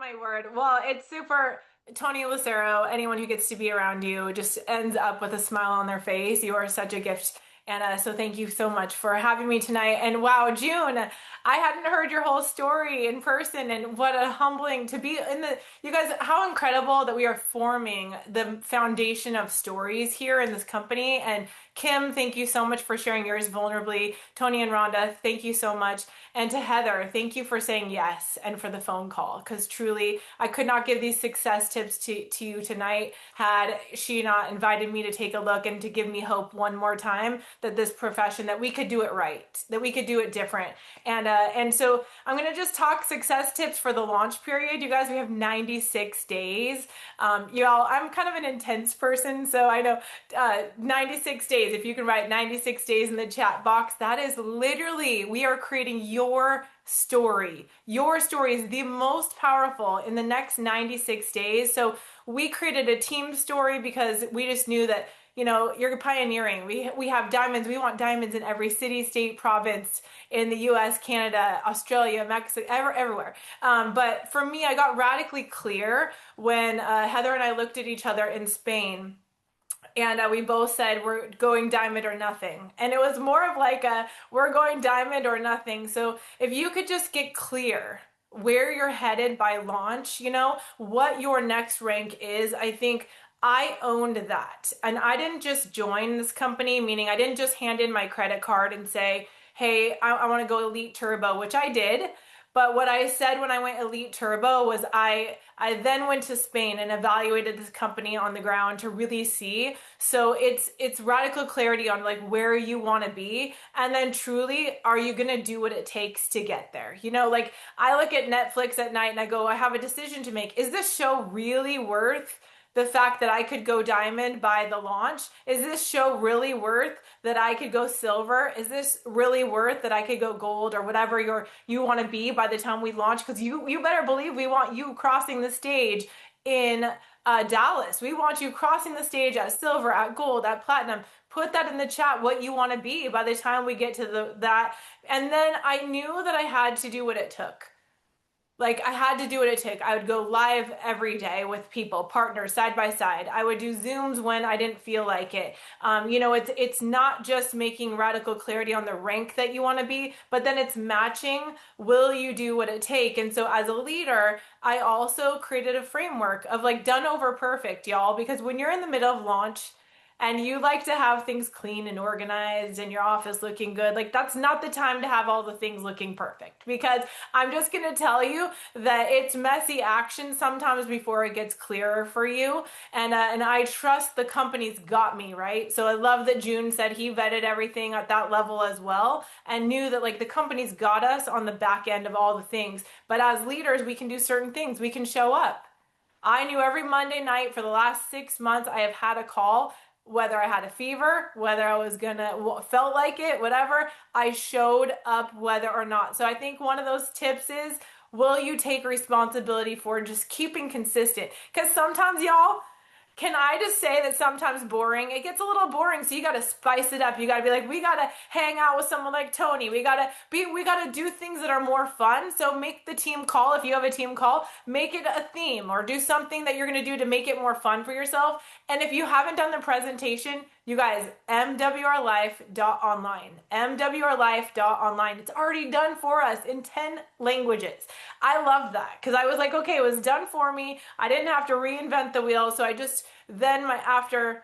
my word. Well, it's super. Tony Lucero, anyone who gets to be around you just ends up with a smile on their face. You are such a gift. And so thank you so much for having me tonight. And wow, June, I hadn't heard your whole story in person, and what a humbling to be in you guys, how incredible that we are forming the foundation of stories here in this company. And Kim, thank you so much for sharing yours vulnerably. Tony and Rhonda, thank you so much. And to Heather, thank you for saying yes and for the phone call, because truly I could not give these success tips to you tonight had she not invited me to take a look and to give me hope one more time that this profession, that we could do it right, that we could do it different. And so I'm going to just talk success tips for the launch period. You guys, we have 96 days. Y'all, I'm kind of an intense person, so I know 96 days. If you can write 96 days in the chat box, that is literally, we are creating your story. Your story is the most powerful in the next 96 days. So we created a team story because we just knew that, you're pioneering. We have diamonds. We want diamonds in every city, state, province in the US, Canada, Australia, Mexico, everywhere. But for me, I got radically clear when Heather and I looked at each other in Spain. And we both said we're going diamond or nothing. And it was more of like we're going diamond or nothing. So if you could just get clear where you're headed by launch, what your next rank is, I think I owned that. And I didn't just join this company, meaning I didn't just hand in my credit card and say, hey, I want to go Elite Turbo, which I did. But what I said when I went Elite Turbo was I then went to Spain and evaluated this company on the ground to really see. So it's radical clarity on like where you want to be, and then truly, are you going to do what it takes to get there? Like I look at Netflix at night and I go, I have a decision to make. Is this show really worth the fact that I could go diamond by the launch? Is this show really worth that I could go silver? Is this really worth that I could go gold or whatever you want to be by the time we launch? Because you better believe we want you crossing the stage in Dallas. We want you crossing the stage at silver, at gold, at platinum. Put that in the chat what you want to be by the time we get to that. And then I knew that I had to do what it took. Like I had to do what it took. I would go live every day with people, partners, side by side. I would do Zooms when I didn't feel like it. It's not just making radical clarity on the rank that you want to be, but then it's matching. Will you do what it takes? And so as a leader, I also created a framework of like done over perfect, y'all, because when you're in the middle of launch, and you like to have things clean and organized and your office looking good, like that's not the time to have all the things looking perfect, because I'm just going to tell you that it's messy action sometimes before it gets clearer for you. And I trust the company's got me, right? So I love that June said he vetted everything at that level as well and knew that like the company's got us on the back end of all the things. But as leaders, we can do certain things. We can show up. I knew every Monday night for the last 6 months I have had a call, whether I had a fever, whether I was felt like it, whatever, I showed up whether or not. So I think one of those tips is, will you take responsibility for just keeping consistent? Because sometimes, y'all, can I just say that sometimes boring, it gets a little boring. So you got to spice it up. You got to be like, we got to hang out with someone like Tony. We got to do things that are more fun. So make the team call. If you have a team call, make it a theme or do something that you're going to do to make it more fun for yourself. And if you haven't done the presentation, you guys, MWRlife.online, MWRlife.online. It's already done for us in 10 languages. I love that because I was like, okay, it was done for me. I didn't have to reinvent the wheel. So after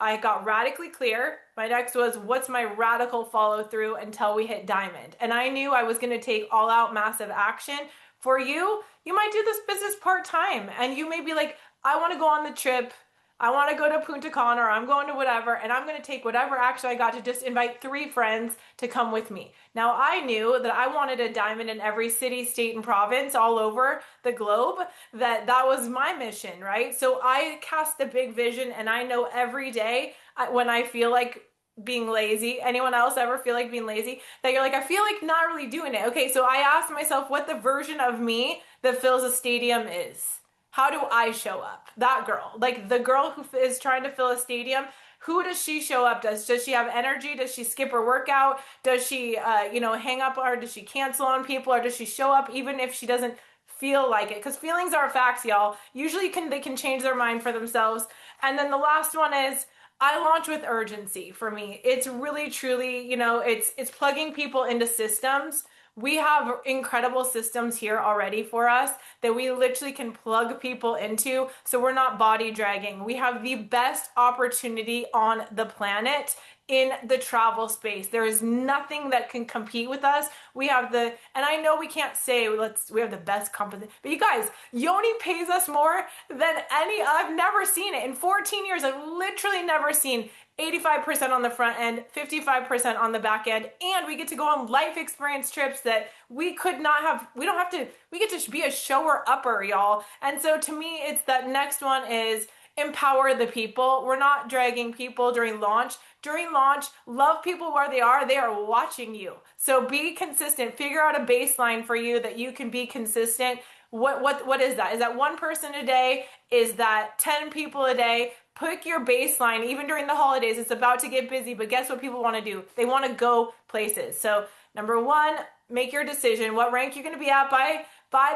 I got radically clear, my next was, what's my radical follow through until we hit diamond? And I knew I was going to take all out massive action. For you, you might do this business part-time and you may be like, I want to go on the trip. I want to go to Punta Cana, or I'm going to whatever, and I'm going to take whatever action I got to just invite 3 friends to come with me. Now, I knew that I wanted a diamond in every city, state, and province all over the globe, that was my mission, right? So I cast a big vision, and I know every day when I feel like being lazy, anyone else ever feel like being lazy, that you're like, I feel like not really doing it. Okay, so I asked myself what the version of me that fills a stadium is. How do I show up? That girl, like the girl who is trying to fill a stadium, who does she show up as? Does she have energy? Does she skip her workout? Does she, hang up, or does she cancel on people? Or does she show up even if she doesn't feel like it, because feelings are facts, y'all. Usually they can change their mind for themselves. And then the last one is I launch with urgency. For me, it's really truly, it's plugging people into systems. We have incredible systems here already for us that we literally can plug people into, so we're not body dragging. We have the best opportunity on the planet in the travel space. There is nothing that can compete with us. We have and I know we can't say we have the best company, but you guys, Yoni pays us more than I've never seen it. In 14 years, I've literally never seen 85% on the front end, 55% on the back end, and we get to go on life experience trips that we could not have. We don't have to, we get to be a shower upper, y'all. And so to me, it's that next one is empower the people. We're not dragging people during launch. During launch, love people where they are. They are watching you. So be consistent. Figure out a baseline for you that you can be consistent. What is that? Is that one person a day? Is that 10 people a day? Pick your baseline. Even during the holidays, it's about to get busy, but guess what people want to do? They want to go places. So number one, make your decision. What rank you're going to be at by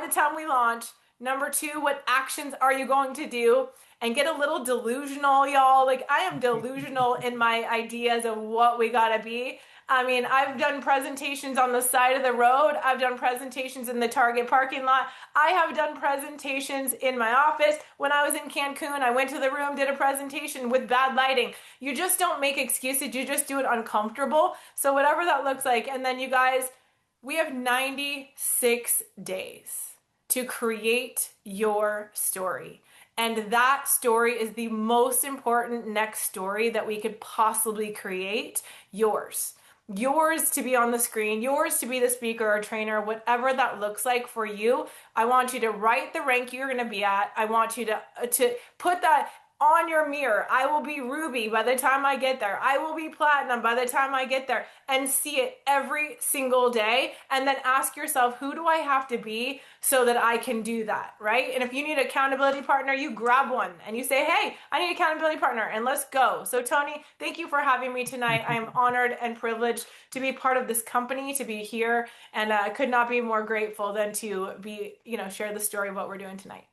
the time we launch. Number two, what actions are you going to do? And get a little delusional, y'all. Like, I am delusional in my ideas of what we gotta be. I mean, I've done presentations on the side of the road. I've done presentations in the Target parking lot. I have done presentations in my office. When I was in Cancun, I went to the room, did a presentation with bad lighting. You just don't make excuses. You just do it uncomfortable. So whatever that looks like. And then you guys, we have 96 days to create your story. And that story is the most important next story that we could possibly create. Yours. Yours to be on the screen, yours to be the speaker or trainer, whatever that looks like for you. I want you to write the rank you're going to be at. I want you to put that on your mirror. I will be ruby by the time I get there. I will be platinum by the time I get there, and see it every single day. And then ask yourself, who do I have to be so that I can do that, right? And if you need an accountability partner, you grab one and you say, hey, I need an accountability partner, and let's go. So Tony, thank you for having me tonight. I am honored and privileged to be part of this company, to be here, and I could not be more grateful than to be, share the story of what we're doing tonight.